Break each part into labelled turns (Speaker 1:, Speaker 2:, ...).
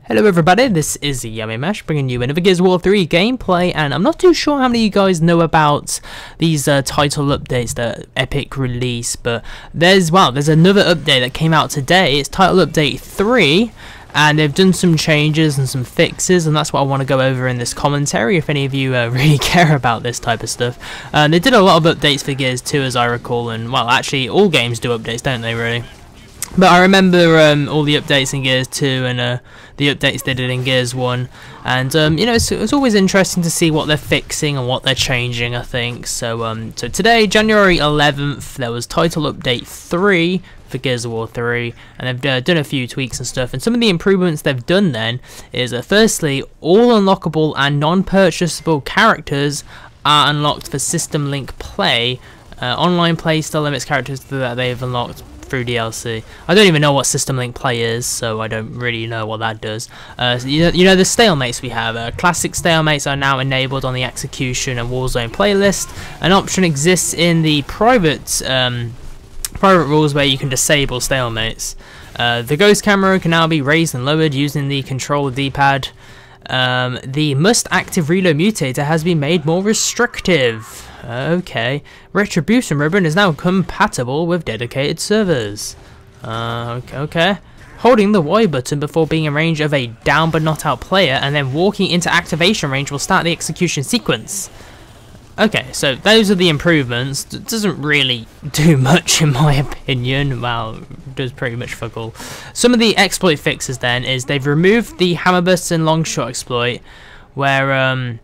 Speaker 1: Hello everybody, this is yamimash bringing you another Gears of War 3 gameplay, and I'm not too sure how many of you guys know about these title updates that Epic release, but there's another update that came out today. It's title update 3, and they've done some changes and some fixes, and that's what I want to go over in this commentary if any of you really care about this type of stuff. They did a lot of updates for Gears 2 as I recall, and well, actually all games do updates, don't they, really? But I remember all the updates in Gears 2 and the updates they did in Gears 1, and you know, it's always interesting to see what they're fixing and what they're changing, I think. So today, January 11th, there was title update 3 for Gears of War 3, and they've done a few tweaks and stuff, and some of the improvements they've done then is firstly, all unlockable and non-purchasable characters are unlocked for system link play. Online play still limits characters that they've unlocked through DLC. I don't even know what system link play is, so I don't really know what that does. You know the stalemates we have. Classic stalemates are now enabled on the Execution and Warzone playlist. An option exists in the private rules where you can disable stalemates. The ghost camera can now be raised and lowered using the control D-pad. The must active reload mutator has been made more restrictive. Okay. Retribution ribbon is now compatible with dedicated servers. Okay. Holding the Y button before being in range of a down but not out player and then walking into activation range will start the execution sequence. Okay, so those are the improvements. It doesn't really do much in my opinion. Well, it does pretty much fuck all. Some of the exploit fixes then is they've removed the hammer bursts and long shot exploit, where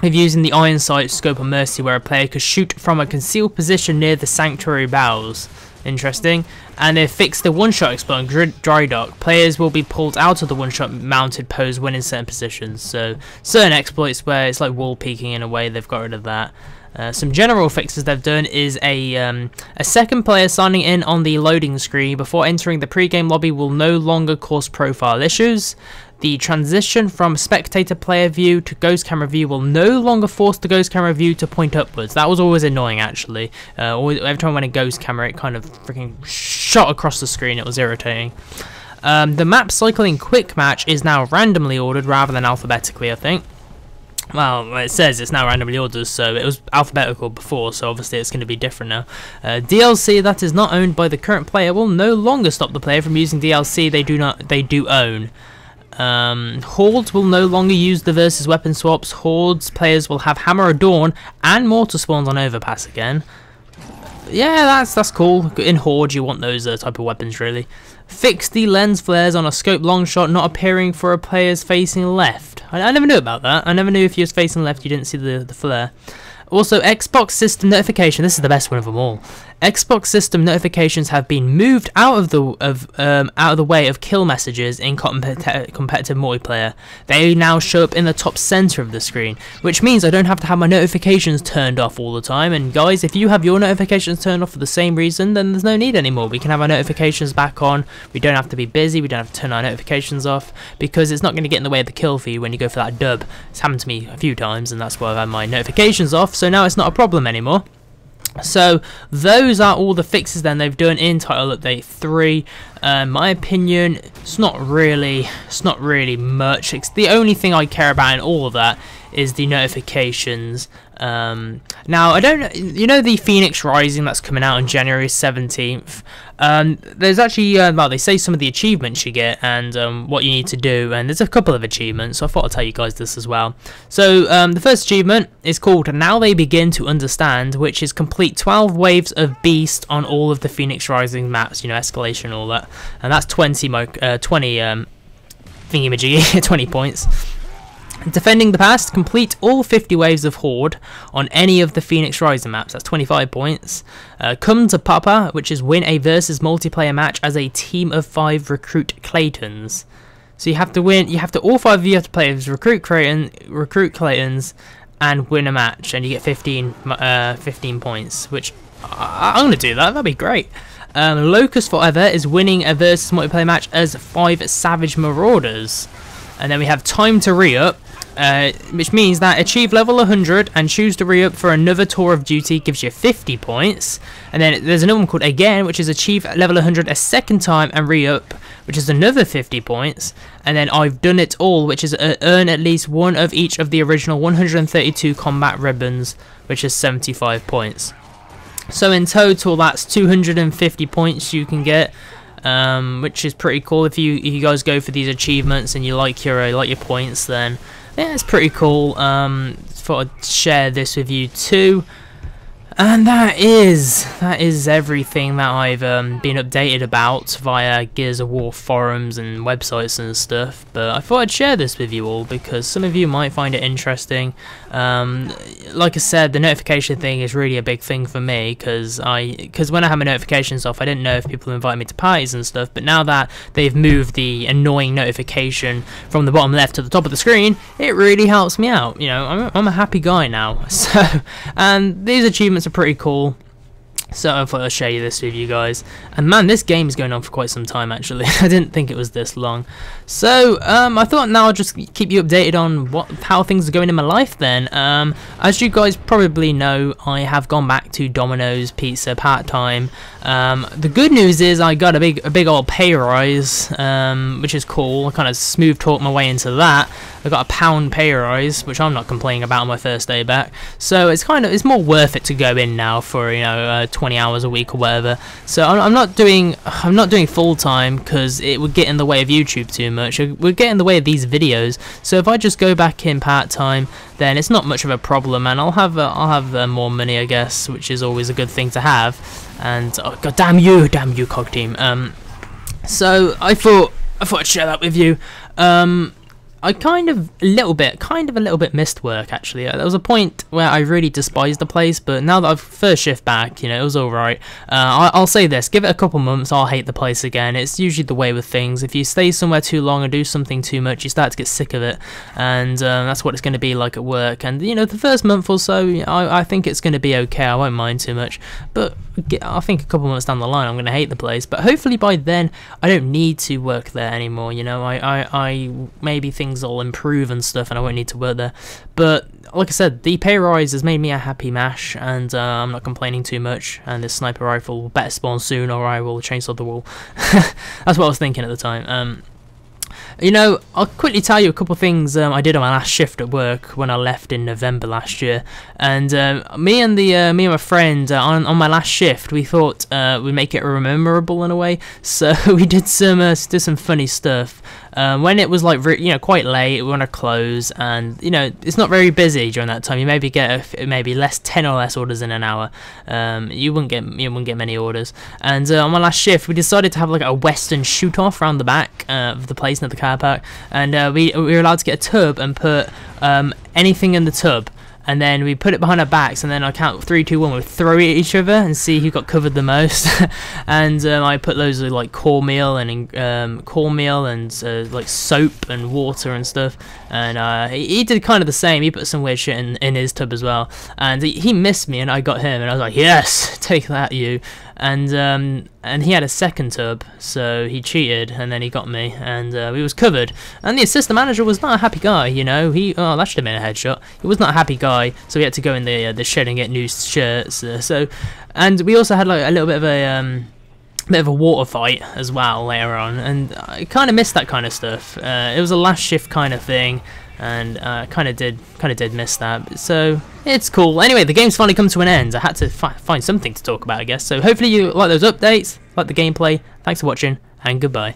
Speaker 1: if using the iron sight scope of mercy where a player could shoot from a concealed position near the sanctuary bowels. Interesting. And they've fixed the one-shot exploit on dry dock. Players will be pulled out of the one-shot mounted pose when in certain positions. So certain exploits where it's like wall peeking in a way, they've got rid of that. Some general fixes they've done is a second player signing in on the loading screen before entering the pre-game lobby will no longer cause profile issues. The transition from spectator player view to ghost camera view will no longer force the ghost camera view to point upwards. That was always annoying, actually. Every time I went in ghost camera, it kind of freaking shot across the screen. It was irritating. The map cycling quick match is now randomly ordered rather than alphabetically, I think. Well, it says it's now randomly ordered, so it was alphabetical before, so obviously it's going to be different now. DLC that is not owned by the current player will no longer stop the player from using DLC they do own. Hordes will no longer use the versus weapon swaps. Hordes players will have Hammer of Dawn and Mortar Spawns on Overpass again. Yeah, that's cool. In Horde you want those type of weapons, really. Fix the lens flares on a scope long shot not appearing for a player's facing left. I never knew about that. I never knew if you was facing left you didn't see the flare. Also, Xbox system notification. This is the best one of them all. Xbox system notifications have been moved out of the way of kill messages in competitive multiplayer. They now show up in the top center of the screen, which means I don't have to have my notifications turned off all the time. And guys, if you have your notifications turned off for the same reason, then there's no need anymore. We can have our notifications back on. We don't have to be busy. We don't have to turn our notifications off because it's not going to get in the way of the kill for you when you go for that dub. It's happened to me a few times, and that's why I've had my notifications off. So now it's not a problem anymore. So those are all the fixes then they've done in title update 3. My opinion, it's not really much. It's the only thing I care about in all of that is the notifications. Now I don't, you know, the Phoenix Rising that's coming out on January 17th. There's actually well, they say some of the achievements you get and what you need to do, and there's a couple of achievements, so I thought I'd tell you guys this as well. So the first achievement is called Now They Begin to Understand, which is complete 12 waves of Beast on all of the Phoenix Rising maps, you know, escalation and all that, and that's 20 thingy-majiggy 20 points. Defending the past, complete all 50 waves of Horde on any of the Phoenix Rising maps, that's 25 points. Come to Papa, which is win a versus multiplayer match as a team of 5 recruit Claytons. So you have to win, all 5 of you have to play as recruit Claytons and win a match, and you get 15 points, which I'm going to do that, that'd be great. Locust Forever is winning a versus multiplayer match as 5 Savage Marauders. And then we have Time to Re-Up, which means that achieve level 100 and choose to re-up for another tour of duty gives you 50 points. And then there's another one called Again, which is achieve level 100 a second time and re-up, which is another 50 points. And then I've done it all, which is earn at least one of each of the original 132 combat ribbons, which is 75 points. So in total, that's 250 points you can get. Which is pretty cool. If you guys go for these achievements and you like your points, then yeah, it's pretty cool. Thought I'd share this with you too. And that is everything that I've been updated about via Gears of War forums and websites and stuff. But I thought I'd share this with you all because some of you might find it interesting. Like I said, the notification thing is really a big thing for me because when I have my notifications off, I didn't know if people invite me to parties and stuff. But now that they've moved the annoying notification from the bottom left to the top of the screen, it really helps me out. You know, I'm a happy guy now. So, and these achievements are pretty cool, so I thought I'd share this with you guys. And man, this game is going on for quite some time actually. I didn't think it was this long. So I thought now I'll just keep you updated on how things are going in my life then. As you guys probably know, I have gone back to Domino's Pizza part-time. The good news is I got a big old pay rise, which is cool. I kind of smooth talked my way into that. I got a £1 pay rise, which I'm not complaining about on my first day back. So it's more worth it to go in now for 20 hours a week or whatever. So I'm not doing full time because it would get in the way of YouTube too much. It would get in the way of these videos. So if I just go back in part time, then it's not much of a problem, and I'll have more money, I guess, which is always a good thing to have. And oh god, damn you, COG team. So I thought I'd share that with you. I kind of a little bit missed work actually. There was a point where I really despised the place, but now that I've first shift back, it was alright. I'll say this, give it a couple months, I'll hate the place again. It's usually the way with things. If you stay somewhere too long and do something too much, you start to get sick of it, and that's what it's going to be like at work. And the first month or so, I think it's going to be okay, I won't mind too much, but I think a couple months down the line I'm going to hate the place. But hopefully by then I don't need to work there anymore. I maybe things will improve and stuff and I won't need to work there. But like I said, the pay rise has made me a happy mash, and I'm not complaining too much. And this sniper rifle will better spawn soon, or I will chainsaw the wall. That's what I was thinking at the time. I'll quickly tell you a couple of things I did on my last shift at work when I left in November last year. And me and my friend on my last shift, we thought we'd make it memorable in a way. So we did some funny stuff. When it was like quite late, we want to close, and it's not very busy during that time. You maybe get maybe 10 or less orders in an hour. You wouldn't get many orders. And on my last shift, we decided to have like a western shoot off around the back of the place at the car park, and we were allowed to get a tub and put anything in the tub. And then we put it behind our backs, and then I count 3, 2, 1. We throw it at each other and see who got covered the most. And I put loads of like cornmeal and like soap and water and stuff. And he did kind of the same. He put some weird shit in his tub as well. And he missed me, and I got him. And I was like, yes, take that, you. And he had a second tub, so he cheated, and then he got me, and we was covered. And the assistant manager was not a happy guy, that should have been a headshot. He was not a happy guy, so we had to go in the shed and get new shirts. And we also had like a little bit of a water fight as well later on, and I kind of missed that kind of stuff. It was a last shift kind of thing, and kind of did miss that. So it's cool. Anyway, the game's finally come to an end. I had to find something to talk about, I guess. So hopefully you like those updates, like the gameplay. Thanks for watching, and goodbye.